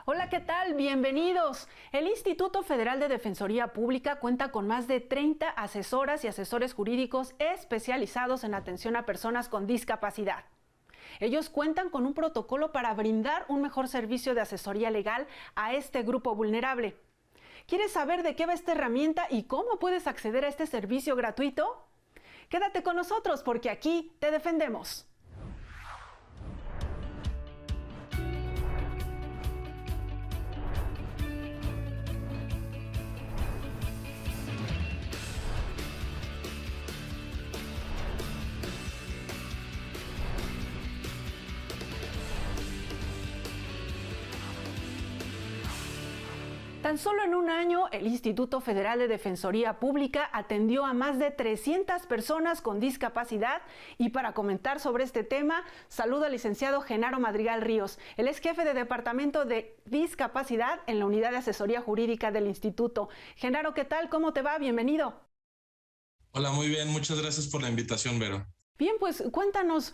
Hola, ¿qué tal? Bienvenidos. El Instituto Federal de Defensoría Pública cuenta con más de 30 asesoras y asesores jurídicos especializados en atención a personas con discapacidad. Ellos cuentan con un protocolo para brindar un mejor servicio de asesoría legal a este grupo vulnerable. ¿Quieres saber de qué va esta herramienta y cómo puedes acceder a este servicio gratuito? Quédate con nosotros porque aquí te defendemos. Tan solo en un año, el Instituto Federal de Defensoría Pública atendió a más de 300 personas con discapacidad y para comentar sobre este tema, saludo al licenciado Genaro Madrigal Ríos. Él es jefe de Departamento de Discapacidad en la Unidad de Asesoría Jurídica del Instituto. Genaro, ¿qué tal? ¿Cómo te va? Bienvenido. Hola, muy bien. Muchas gracias por la invitación, Vero. Bien, pues cuéntanos,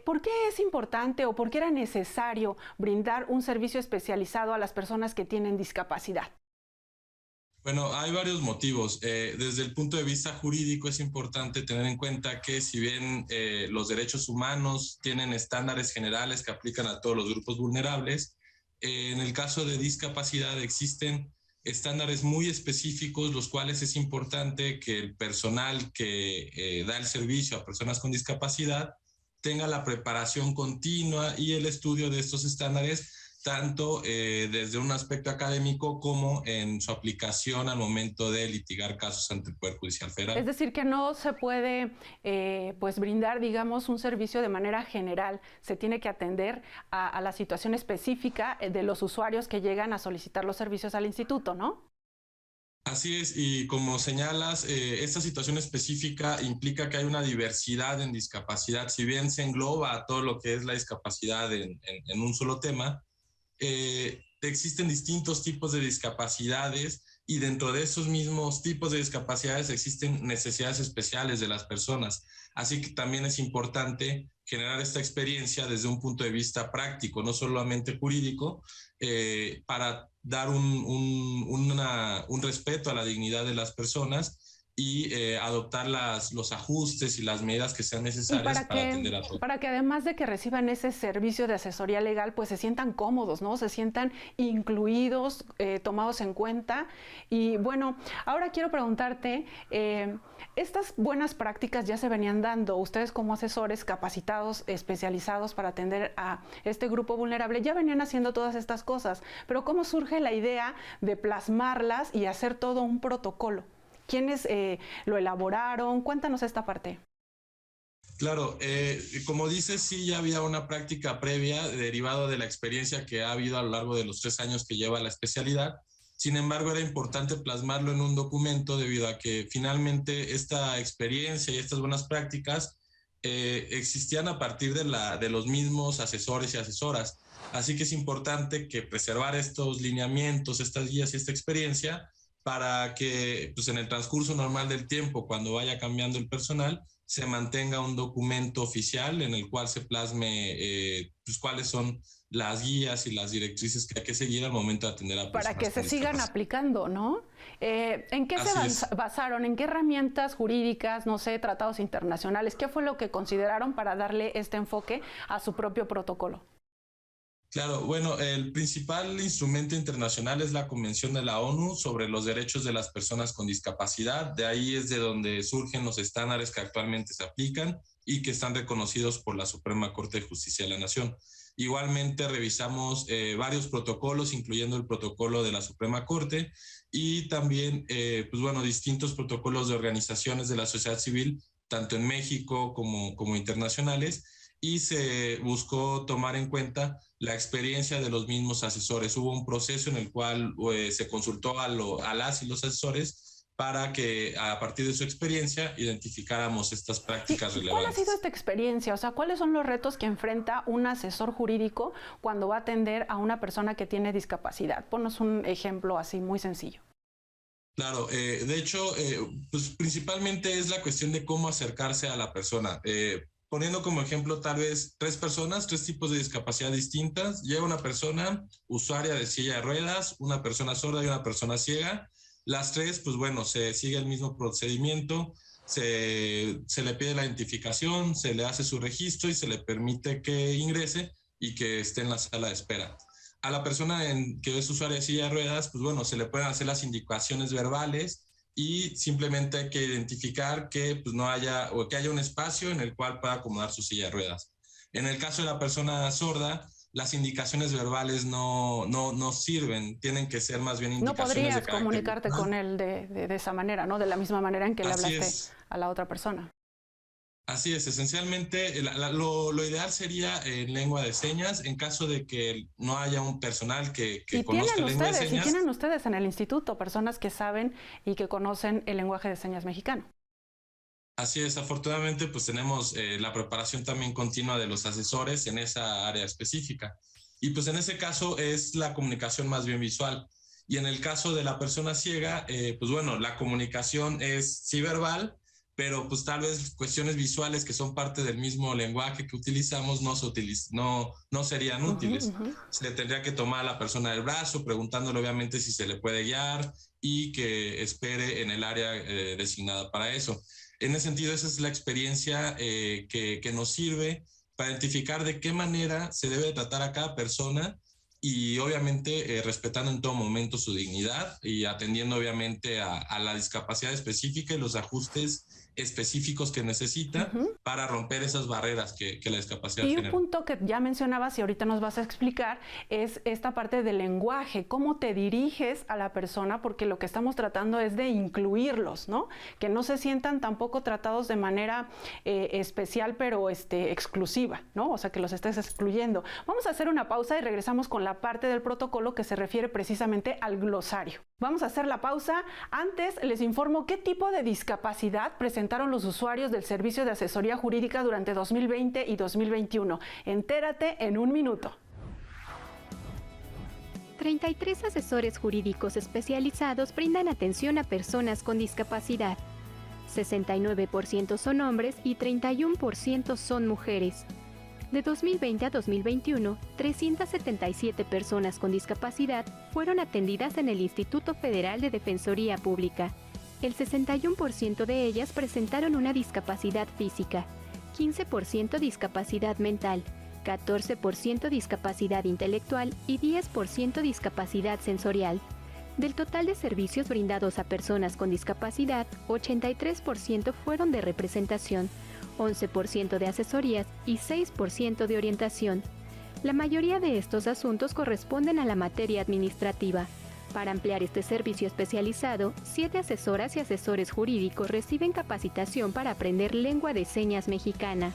¿por qué es importante o por qué era necesario brindar un servicio especializado a las personas que tienen discapacidad? Bueno, hay varios motivos. Desde el punto de vista jurídico es importante tener en cuenta que si bien los derechos humanos tienen estándares generales que aplican a todos los grupos vulnerables, en el caso de discapacidad existen estándares muy específicos, los cuales es importante que el personal que da el servicio a personas con discapacidad tenga la preparación continua y el estudio de estos estándares, tanto desde un aspecto académico como en su aplicación al momento de litigar casos ante el Poder Judicial Es Federal. decir, que no se puede pues brindar, digamos, un servicio de manera general. Se tiene que atender a la situación específica de los usuarios que llegan a solicitar los servicios al instituto, ¿no? Así es, y como señalas, esta situación específica implica que hay una diversidad en discapacidad. Si bien se engloba a todo lo que es la discapacidad en un solo tema, existen distintos tipos de discapacidades y dentro de esos mismos tipos de discapacidades existen necesidades especiales de las personas. Así que también es importante generar esta experiencia desde un punto de vista práctico, no solamente jurídico, para dar un respeto a la dignidad de las personas y adoptar los ajustes y las medidas que sean Y necesarias para atender a todos. para que además de que reciban ese servicio de asesoría legal, pues se sientan cómodos, ¿no? Se sientan incluidos, tomados en cuenta. Y bueno, ahora quiero preguntarte, estas buenas prácticas ya se venían dando. Ustedes como asesores capacitados, especializados para atender a este grupo vulnerable, ya venían haciendo todas estas cosas. Pero ¿cómo surge la idea de plasmarlas y hacer todo un protocolo? ¿Quiénes lo elaboraron? Cuéntanos esta parte. Claro, como dices, sí, ya había una práctica previa derivada de la experiencia que ha habido a lo largo de los 3 años que lleva la especialidad. Sin embargo, era importante plasmarlo en un documento debido a que finalmente esta experiencia y estas buenas prácticas existían a partir de los mismos asesores y asesoras. Así que es importante que preservar estos lineamientos, estas guías y esta experiencia para que pues, en el transcurso normal del tiempo, cuando vaya cambiando el personal, se mantenga un documento oficial en el cual se plasme pues, cuáles son las guías y las directrices que hay que seguir al momento de atender a Para que personas se con sigan discapacidad. aplicando, ¿no? ¿En qué Así se es. basaron? ¿En qué herramientas jurídicas, no sé, tratados internacionales? ¿Qué fue lo que consideraron para darle este enfoque a su propio protocolo? Claro, bueno, el principal instrumento internacional es la Convención de la ONU sobre los derechos de las personas con discapacidad. De ahí es de donde surgen los estándares que actualmente se aplican y que están reconocidos por la Suprema Corte de Justicia de la Nación. Igualmente revisamos varios protocolos, incluyendo el protocolo de la Suprema Corte y también, pues bueno, distintos protocolos de organizaciones de la sociedad civil, tanto en México como internacionales, y se buscó tomar en cuenta la experiencia de los mismos asesores. Hubo un proceso en el cual se consultó a las y los asesores para que a partir de su experiencia identificáramos estas prácticas ¿Y cuál ha sido relevantes. esta experiencia? O sea, ¿cuáles son los retos que enfrenta un asesor jurídico cuando va a atender a una persona que tiene discapacidad? Ponnos un ejemplo así muy sencillo. Claro, de hecho, pues principalmente es la cuestión de cómo acercarse a la persona. poniendo como ejemplo tal vez tres tipos de discapacidad distintas. Llega una persona usuaria de silla de ruedas, una persona sorda y una persona ciega. Las tres, pues bueno, se sigue el mismo procedimiento, se le pide la identificación, se le hace su registro y se le permite que ingrese y que esté en la sala de espera. A la persona que es usuaria de silla de ruedas, pues bueno, se le pueden hacer las indicaciones verbales y simplemente hay que identificar que pues no haya o que haya un espacio en el cual pueda acomodar su silla de ruedas. En el caso de la persona sorda, las indicaciones verbales no sirven, tienen que ser más bien No indicaciones de podrías carácter comunicarte visual. con él de esa manera, ¿no? De la misma manera en que le Así hablaste es. a la otra persona. Así es, esencialmente lo ideal sería en lengua de señas en caso de que no haya un personal que conozca lengua de Y señas. tienen ustedes en el instituto personas que saben y que conocen el lenguaje de señas mexicano. Así es, afortunadamente pues tenemos la preparación también continua de los asesores en esa área específica. Y pues en ese caso es la comunicación más bien visual. Y en el caso de la persona ciega, pues bueno, la comunicación es sí verbal, pero pues tal vez cuestiones visuales que son parte del mismo lenguaje que utilizamos no serían útiles. Se le tendría que tomar a la persona del brazo, preguntándole obviamente si se le puede guiar y que espere en el área designada para eso. En ese sentido, esa es la experiencia que nos sirve para identificar de qué manera se debe tratar a cada persona y obviamente respetando en todo momento su dignidad y atendiendo obviamente a la discapacidad específica y los ajustes específicos que necesita para romper esas barreras que la discapacidad Y un genera. punto que ya mencionabas y ahorita nos vas a explicar es esta parte del lenguaje, cómo te diriges a la persona, porque lo que estamos tratando es de incluirlos, ¿no? Que no se sientan tampoco tratados de manera especial, pero exclusiva, ¿no? O sea, que los estés excluyendo. Vamos a hacer una pausa y regresamos con la parte del protocolo que se refiere precisamente al glosario. Vamos a hacer la pausa. Antes les informo qué tipo de discapacidad presentaron los usuarios del Servicio de Asesoría Jurídica durante 2020 y 2021. Entérate en un minuto. 33 asesores jurídicos especializados brindan atención a personas con discapacidad. 69% son hombres y 31% son mujeres. De 2020 a 2021, 377 personas con discapacidad fueron atendidas en el Instituto Federal de Defensoría Pública. El 61% de ellas presentaron una discapacidad física, 15% discapacidad mental, 14% discapacidad intelectual y 10% discapacidad sensorial. Del total de servicios brindados a personas con discapacidad, 83% fueron de representación, 11% de asesorías y 6% de orientación. La mayoría de estos asuntos corresponden a la materia administrativa. Para ampliar este servicio especializado, 7 asesoras y asesores jurídicos reciben capacitación para aprender lengua de señas mexicana.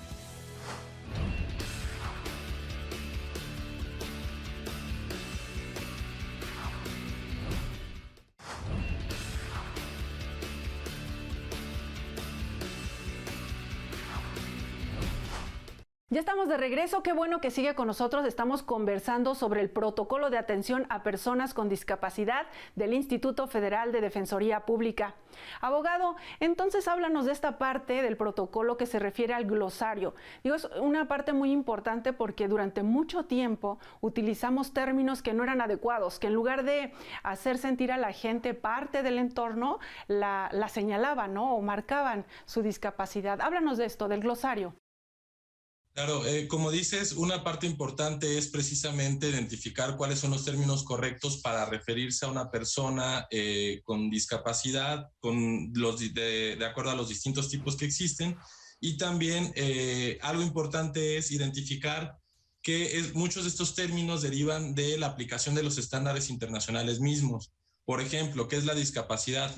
Ya estamos de regreso, qué bueno que sigue con nosotros. Estamos conversando sobre el protocolo de atención a personas con discapacidad del Instituto Federal de Defensoría Pública. Abogado, entonces háblanos de esta parte del protocolo que se refiere al glosario. Digo, es una parte muy importante porque durante mucho tiempo utilizamos términos que no eran adecuados, que en lugar de hacer sentir a la gente parte del entorno, la señalaban, ¿no? O marcaban su discapacidad. Háblanos de esto, del glosario. Claro, como dices, una parte importante es precisamente identificar cuáles son los términos correctos para referirse a una persona con discapacidad, de acuerdo a los distintos tipos que existen. Y también algo importante es identificar que muchos de estos términos derivan de la aplicación de los estándares internacionales mismos. Por ejemplo, ¿qué es la discapacidad?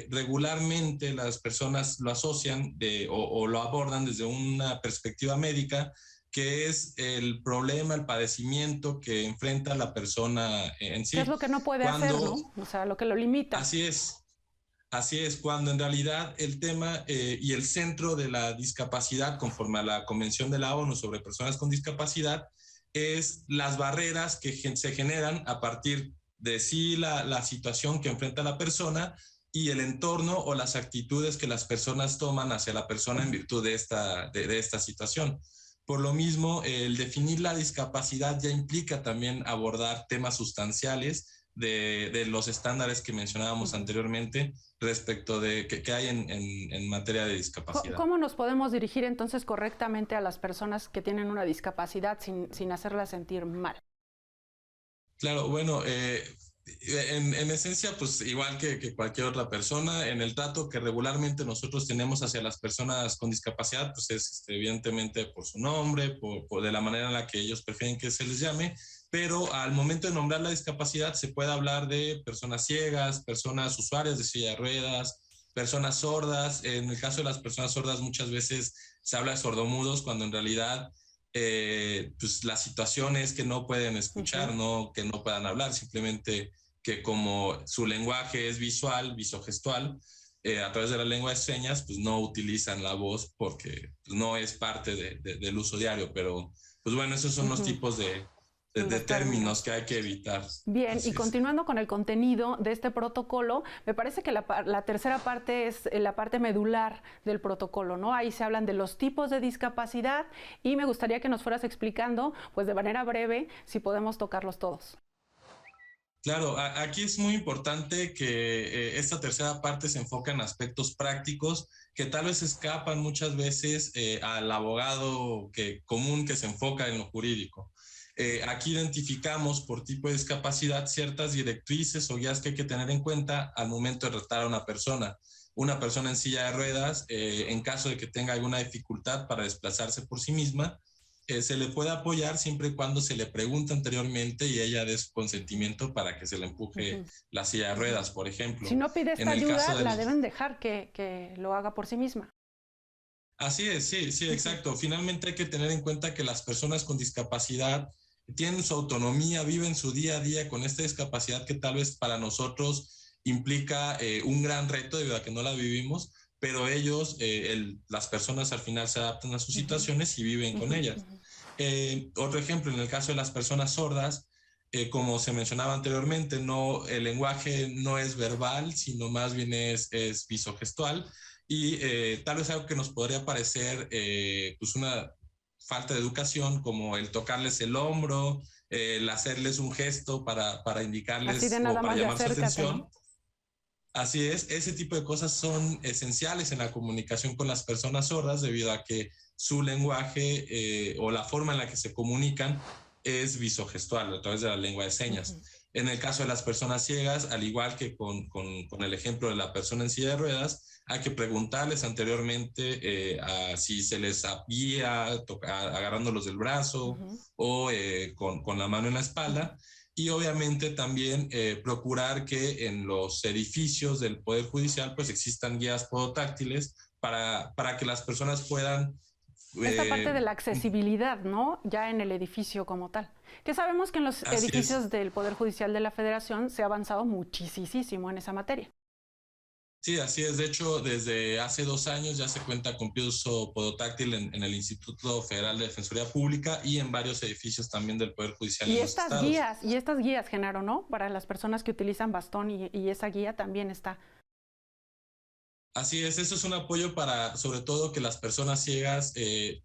Regularmente las personas lo asocian o lo abordan desde una perspectiva médica, que es el problema, el padecimiento que enfrenta la persona en sí. ¿Qué es lo que no puede hacer, no? O sea, lo que lo limita. Así es, cuando en realidad el tema y el centro de la discapacidad, conforme a la Convención de la ONU sobre personas con discapacidad, es las barreras que se generan a partir de sí la situación que enfrenta la persona y el entorno o las actitudes que las personas toman hacia la persona en virtud de esta situación. Por lo mismo, el definir la discapacidad ya implica también abordar temas sustanciales de los estándares que mencionábamos anteriormente respecto de que hay en materia de discapacidad. ¿Cómo nos podemos dirigir entonces correctamente a las personas que tienen una discapacidad sin hacerlas sentir mal? Claro, bueno, en esencia, pues igual que cualquier otra persona, en el trato que regularmente nosotros tenemos hacia las personas con discapacidad, pues es evidentemente por su nombre, de la manera en la que ellos prefieren que se les llame, pero al momento de nombrar la discapacidad se puede hablar de personas ciegas, personas usuarias de silla de ruedas, personas sordas. En el caso de las personas sordas muchas veces se habla de sordomudos cuando en realidad pues la situación es que no pueden escuchar, no que no puedan hablar, simplemente que como su lenguaje es visual, visogestual, a través de la lengua de señas, pues no utilizan la voz porque pues, no es parte del uso diario, pero pues bueno, esos son los tipos de términos que hay que evitar. Bien, y continuando con el contenido de este protocolo, me parece que la tercera parte es la parte medular del protocolo, ¿no? Ahí se hablan de los tipos de discapacidad y me gustaría que nos fueras explicando, pues de manera breve, si podemos tocarlos todos. Claro, aquí es muy importante que esta tercera parte se enfoque en aspectos prácticos que tal vez escapan muchas veces al abogado común que se enfoca en lo jurídico. Aquí identificamos por tipo de discapacidad ciertas directrices o guías que hay que tener en cuenta al momento de tratar a una persona. Una persona en silla de ruedas, en caso de que tenga alguna dificultad para desplazarse por sí misma, se le puede apoyar siempre y cuando se le pregunte anteriormente y ella dé su consentimiento para que se le empuje la silla de ruedas, por ejemplo. Si no pide esta ayuda, la deben dejar que lo haga por sí misma. Así es, sí, exacto. Finalmente hay que tener en cuenta que las personas con discapacidad tienen su autonomía, viven su día a día con esta discapacidad que tal vez para nosotros implica un gran reto debido a que no la vivimos, pero ellos, las personas al final se adaptan a sus situaciones y viven con ellas. Otro ejemplo, en el caso de las personas sordas, como se mencionaba anteriormente, el lenguaje no es verbal, sino más bien es visogestual, y tal vez algo que nos podría parecer pues una falta de educación, como el tocarles el hombro, el hacerles un gesto para indicarles así de nada o para más llamar su atención. ¿No? Así es, ese tipo de cosas son esenciales en la comunicación con las personas sordas debido a que su lenguaje o la forma en la que se comunican es visogestual a través de la lengua de señas. En el caso de las personas ciegas, al igual que con el ejemplo de la persona en silla de ruedas, hay que preguntarles anteriormente si se les guía agarrándolos del brazo o con la mano en la espalda. Y obviamente también procurar que en los edificios del Poder Judicial pues existan guías podotáctiles para que las personas puedan... Esta parte de la accesibilidad, ¿no? Ya en el edificio como tal. Que sabemos que en los edificios del Poder Judicial de la Federación se ha avanzado muchísimo en esa materia. Sí, así es. De hecho, desde hace 2 años ya se cuenta con piso podotáctil en el Instituto Federal de Defensoría Pública y en varios edificios también del Poder Judicial. Y estas guías, Genaro, ¿no? Para las personas que utilizan bastón y esa guía también está. Así es, eso es un apoyo para, sobre todo, que las personas ciegas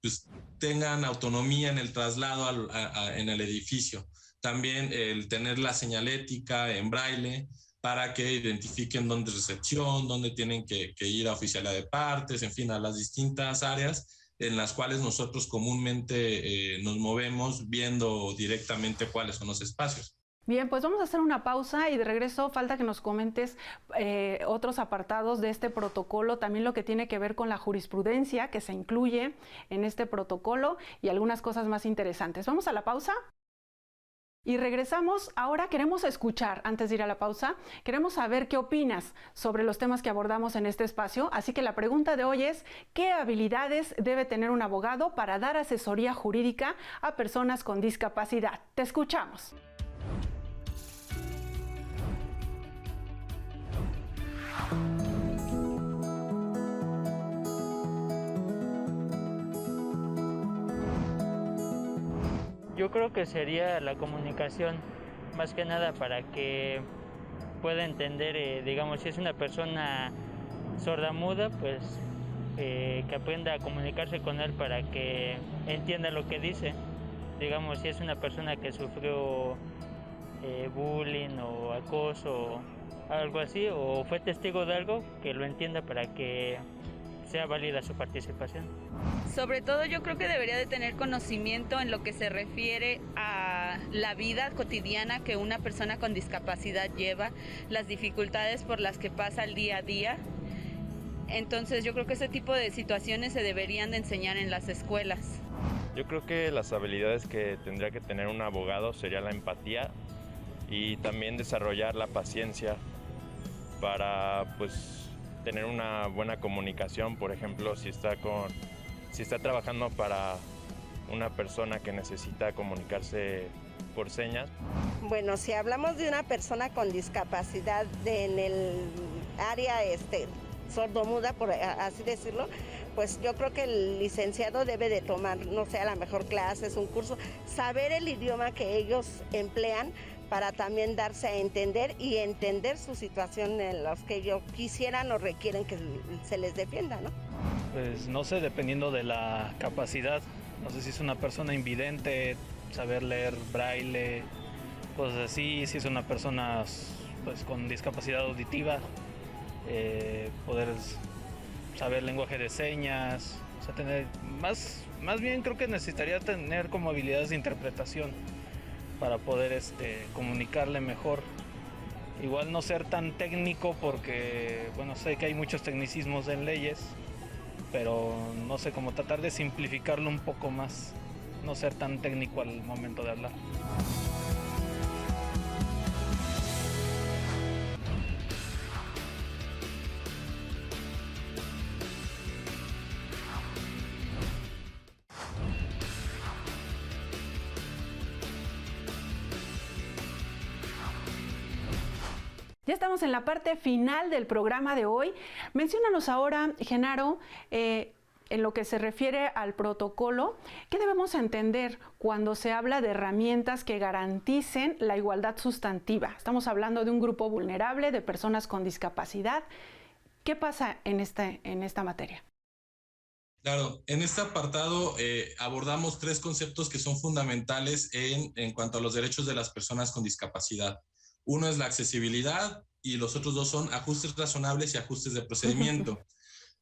pues, tengan autonomía en el traslado en el edificio. También el tener la señalética en braille para que identifiquen dónde es recepción, dónde tienen que ir a oficialía de partes, en fin, a las distintas áreas en las cuales nosotros comúnmente nos movemos viendo directamente cuáles son los espacios. Bien, pues vamos a hacer una pausa y de regreso falta que nos comentes otros apartados de este protocolo, también lo que tiene que ver con la jurisprudencia que se incluye en este protocolo y algunas cosas más interesantes. ¿Vamos a la pausa? Y regresamos. Ahora queremos escuchar, antes de ir a la pausa, queremos saber qué opinas sobre los temas que abordamos en este espacio. Así que la pregunta de hoy es, ¿qué habilidades debe tener un abogado para dar asesoría jurídica a personas con discapacidad? Te escuchamos. Yo creo que sería la comunicación, más que nada para que pueda entender, digamos, si es una persona sordamuda, pues que aprenda a comunicarse con él para que entienda lo que dice. Digamos, si es una persona que sufrió bullying o acoso, algo así, o fue testigo de algo, que lo entienda para que sea válida su participación. Sobre todo yo creo que debería de tener conocimiento en lo que se refiere a la vida cotidiana que una persona con discapacidad lleva, las dificultades por las que pasa el día a día. Entonces yo creo que ese tipo de situaciones se deberían de enseñar en las escuelas. Yo creo que las habilidades que tendría que tener un abogado sería la empatía y también desarrollar la paciencia para pues tener una buena comunicación. Por ejemplo, si está trabajando para una persona que necesita comunicarse por señas. Bueno, si hablamos de una persona con discapacidad en el área sordomuda, por así decirlo, pues yo creo que el licenciado debe de tomar, no sé, a lo mejor clases, un curso, saber el idioma que ellos emplean para también darse a entender y entender su situación en los que ellos quisieran o requieren que se les defienda, ¿no? Pues no sé, dependiendo de la capacidad, no sé si es una persona invidente, saber leer braille, cosas así, si es una persona pues con discapacidad auditiva, poder saber lenguaje de señas, o sea, tener más bien creo que necesitaría tener como habilidades de interpretación para poder comunicarle mejor. Igual no ser tan técnico porque, bueno, sé que hay muchos tecnicismos en leyes, pero no sé, como tratar de simplificarlo un poco más, no ser tan técnico al momento de hablar. Ya estamos en la parte final del programa de hoy. Menciónanos ahora, Genaro, en lo que se refiere al protocolo, ¿qué debemos entender cuando se habla de herramientas que garanticen la igualdad sustantiva? Estamos hablando de un grupo vulnerable, de personas con discapacidad. ¿Qué pasa en esta materia? Claro, en este apartado abordamos 3 conceptos que son fundamentales en cuanto a los derechos de las personas con discapacidad. Uno es la accesibilidad y los otros 2 son ajustes razonables y ajustes de procedimiento.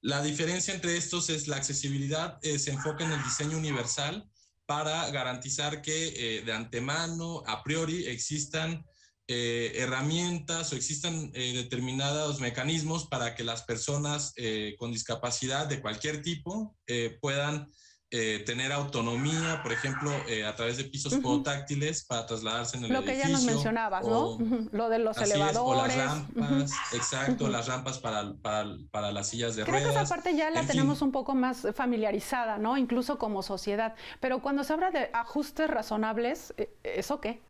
La diferencia entre estos es la accesibilidad se enfoca en el diseño universal para garantizar que de antemano, a priori, existan herramientas o existan determinados mecanismos para que las personas con discapacidad de cualquier tipo puedan tener autonomía, por ejemplo, a través de pisos podotáctiles para trasladarse en el edificio. Lo que ya nos mencionabas, ¿no? Lo de los elevadores. O las rampas, exacto, las rampas para las sillas de ruedas. Creo que esa parte ya la tenemos un poco más familiarizada, ¿no? Incluso como sociedad. Pero cuando se habla de ajustes razonables, ¿eso qué?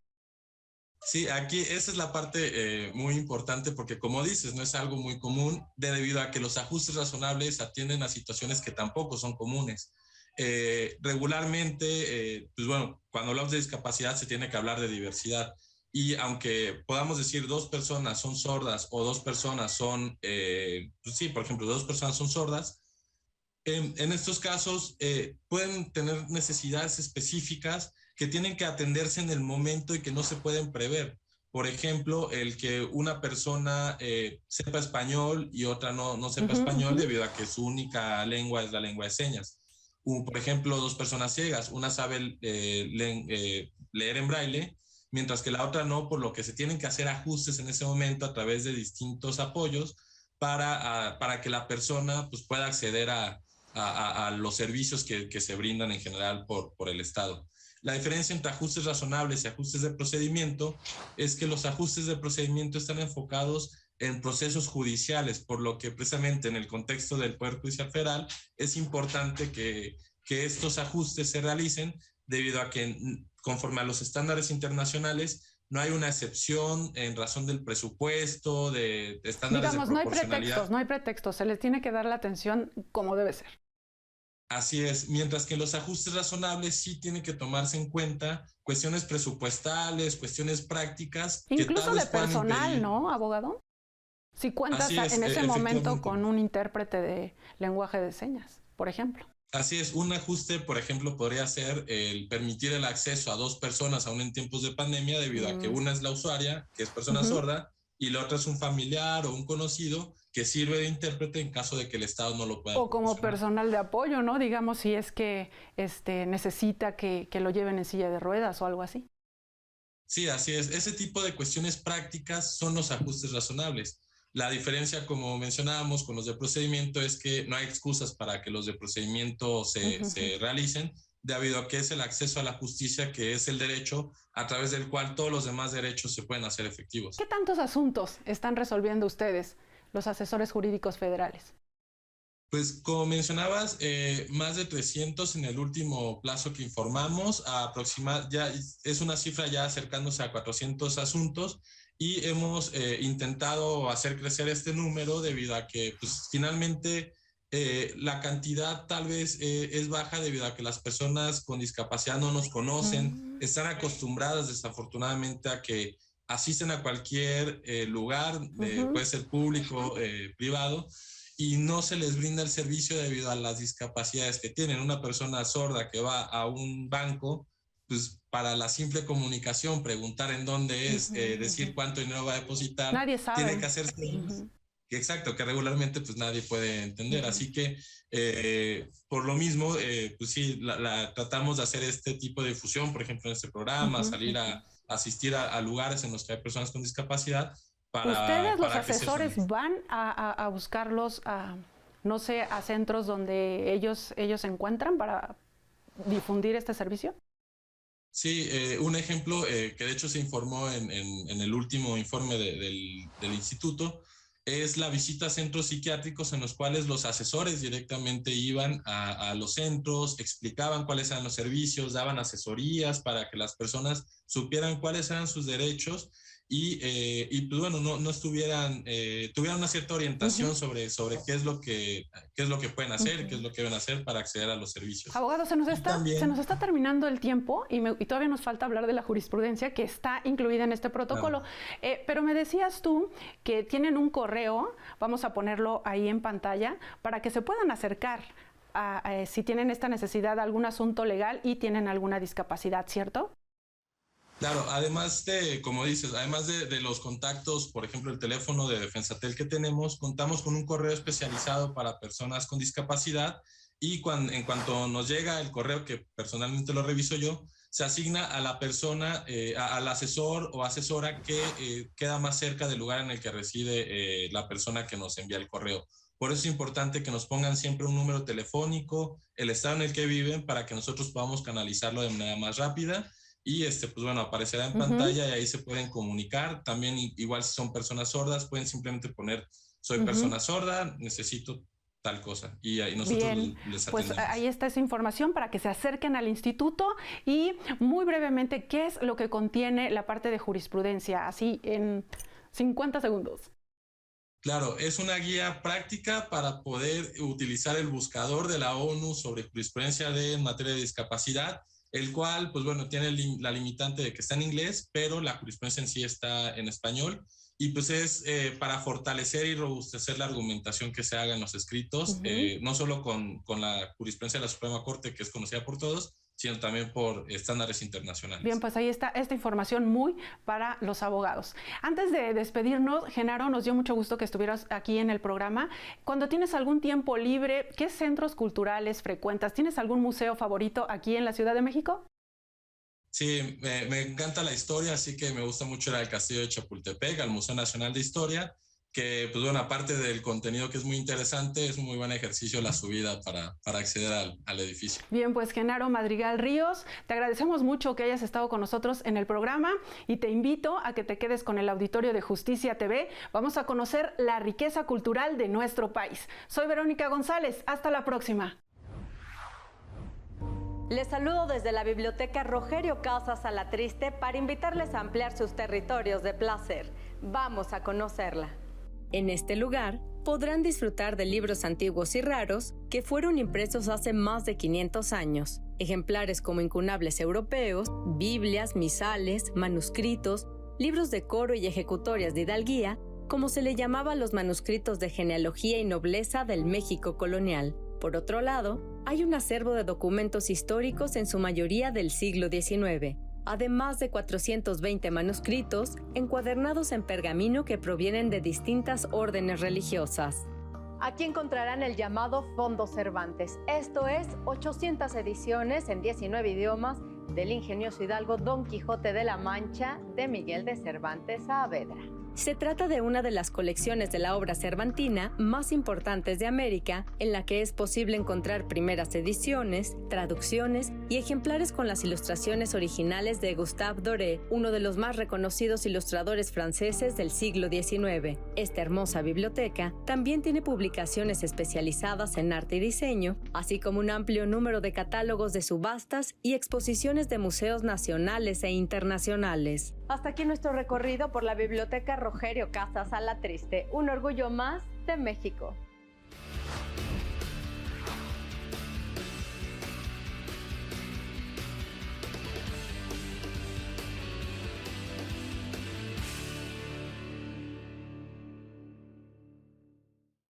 Sí, aquí esa es la parte muy importante porque, como dices, no es algo muy común debido a que los ajustes razonables atienden a situaciones que tampoco son comunes. Regularmente, pues bueno, cuando hablamos de discapacidad se tiene que hablar de diversidad y aunque podamos decir 2 personas son sordas o 2 personas son, pues sí, por ejemplo, 2 personas son sordas, en estos casos pueden tener necesidades específicas que tienen que atenderse en el momento y que no se pueden prever. Por ejemplo, el que una persona sepa español y otra no sepa español debido a que su única lengua es la lengua de señas. Por ejemplo, 2 personas ciegas, una sabe leer en braille, mientras que la otra no, por lo que se tienen que hacer ajustes en ese momento a través de distintos apoyos para que la persona pues, pueda acceder a los servicios que se brindan en general por el Estado. La diferencia entre ajustes razonables y ajustes de procedimiento es que los ajustes de procedimiento están enfocados en procesos judiciales, por lo que precisamente en el contexto del Poder Judicial Federal es importante que estos ajustes se realicen debido a que conforme a los estándares internacionales no hay una excepción en razón del presupuesto, de estándares de proporcionalidad. No hay pretextos, se les tiene que dar la atención como debe ser. Así es, mientras que los ajustes razonables sí tienen que tomarse en cuenta cuestiones presupuestales, cuestiones prácticas. Incluso de personal, ¿no, abogado? Si cuentas en ese momento con un intérprete de lenguaje de señas, por ejemplo. Así es, un ajuste, por ejemplo, podría ser el permitir el acceso a 2 personas aún en tiempos de pandemia, debido a que una es la usuaria, que es persona sorda, y la otra es un familiar o un conocido que sirve de intérprete en caso de que el Estado no lo pueda. O como personal de apoyo, ¿no? Digamos, si es que necesita que lo lleven en silla de ruedas o algo así. Sí, así es. Ese tipo de cuestiones prácticas son los ajustes razonables. La diferencia, como mencionábamos, con los de procedimiento es que no hay excusas para que los de procedimiento se realicen, debido a que es el acceso a la justicia, que es el derecho a través del cual todos los demás derechos se pueden hacer efectivos. ¿Qué tantos asuntos están resolviendo ustedes, los asesores jurídicos federales? Pues como mencionabas, más de 300 en el último plazo que informamos, ya es una cifra ya acercándose a 400 asuntos, y hemos intentado hacer crecer este número debido a que pues, finalmente la cantidad tal vez es baja debido a que las personas con discapacidad no nos conocen, están acostumbradas desafortunadamente a que asisten a cualquier lugar, puede ser público, privado, y no se les brinda el servicio debido a las discapacidades que tienen. Una persona sorda que va a un banco, pues para la simple comunicación, preguntar en dónde es, decir cuánto dinero va a depositar, nadie sabe. Tiene que hacer exacto, que regularmente pues nadie puede entender. Así que por lo mismo, pues sí, tratamos de hacer este tipo de difusión, por ejemplo, en este programa, salir a asistir a lugares en los que hay personas con discapacidad. ¿Ustedes, los asesores, van a buscarlos no sé, a centros donde ellos se encuentran para difundir este servicio? Sí, un ejemplo que de hecho se informó en el último informe del instituto es la visita a centros psiquiátricos, en los cuales los asesores directamente iban a los centros, explicaban cuáles eran los servicios, daban asesorías para que las personas supieran cuáles eran sus derechos y pues bueno, no estuvieran, tuvieran una cierta orientación sobre qué es lo que pueden hacer, qué es lo que deben hacer para acceder a los servicios. Abogado, se nos está terminando el tiempo y todavía nos falta hablar de la jurisprudencia que está incluida en este protocolo. Claro. Pero me decías tú que tienen un correo, vamos a ponerlo ahí en pantalla, para que se puedan acercar si tienen esta necesidad de algún asunto legal y tienen alguna discapacidad, ¿cierto? Claro, además como dices, además de los contactos, por ejemplo, el teléfono de Defensatel que tenemos, contamos con un correo especializado para personas con discapacidad y en cuanto nos llega el correo, que personalmente lo reviso yo, se asigna a la persona, al asesor o asesora que queda más cerca del lugar en el que reside la persona que nos envía el correo. Por eso es importante que nos pongan siempre un número telefónico, el estado en el que viven, para que nosotros podamos canalizarlo de manera más rápida. Y pues bueno, aparecerá en pantalla y ahí se pueden comunicar. También igual si son personas sordas, pueden simplemente poner soy persona sorda, necesito tal cosa. Y ahí nosotros les atendemos. Pues ahí está esa información para que se acerquen al instituto. Y muy brevemente, ¿qué es lo que contiene la parte de jurisprudencia? Así en 50 segundos. Claro, es una guía práctica para poder utilizar el buscador de la ONU sobre jurisprudencia en materia de discapacidad, el cual, pues bueno, tiene la limitante de que está en inglés, pero la jurisprudencia en sí está en español, y pues es para fortalecer y robustecer la argumentación que se haga en los escritos, no solo con la jurisprudencia de la Suprema Corte, que es conocida por todos, sino también por estándares internacionales. Bien, pues ahí está esta información muy para los abogados. Antes de despedirnos, Genaro, nos dio mucho gusto que estuvieras aquí en el programa. Cuando tienes algún tiempo libre, ¿qué centros culturales frecuentas? ¿Tienes algún museo favorito aquí en la Ciudad de México? Sí, me encanta la historia, así que me gusta mucho ir al Castillo de Chapultepec, al Museo Nacional de Historia, que pues bueno, aparte del contenido que es muy interesante, es un muy buen ejercicio la subida para acceder al edificio. Bien, pues Genaro Madrigal Ríos, te agradecemos mucho que hayas estado con nosotros en el programa y te invito a que te quedes con el auditorio de Justicia TV. Vamos a conocer la riqueza cultural de nuestro país. Soy Verónica González, hasta la próxima. Les saludo desde la Biblioteca Rogerio Casas Alatriste para invitarles a ampliar sus territorios de placer. Vamos a conocerla. En este lugar podrán disfrutar de libros antiguos y raros que fueron impresos hace más de 500 años. Ejemplares como incunables europeos, Biblias, misales, manuscritos, libros de coro y ejecutorias de hidalguía, como se le llamaba a los manuscritos de genealogía y nobleza del México colonial. Por otro lado, hay un acervo de documentos históricos en su mayoría del siglo XIX, además de 420 manuscritos encuadernados en pergamino que provienen de distintas órdenes religiosas. Aquí encontrarán el llamado Fondo Cervantes, esto es 800 ediciones en 19 idiomas del ingenioso hidalgo Don Quijote de la Mancha de Miguel de Cervantes Saavedra. Se trata de una de las colecciones de la obra cervantina más importantes de América, en la que es posible encontrar primeras ediciones, traducciones y ejemplares con las ilustraciones originales de Gustave Doré, uno de los más reconocidos ilustradores franceses del siglo XIX. Esta hermosa biblioteca también tiene publicaciones especializadas en arte y diseño, así como un amplio número de catálogos de subastas y exposiciones de museos nacionales e internacionales. Hasta aquí nuestro recorrido por la Biblioteca Rogerio Casas a la Triste, un orgullo más de México.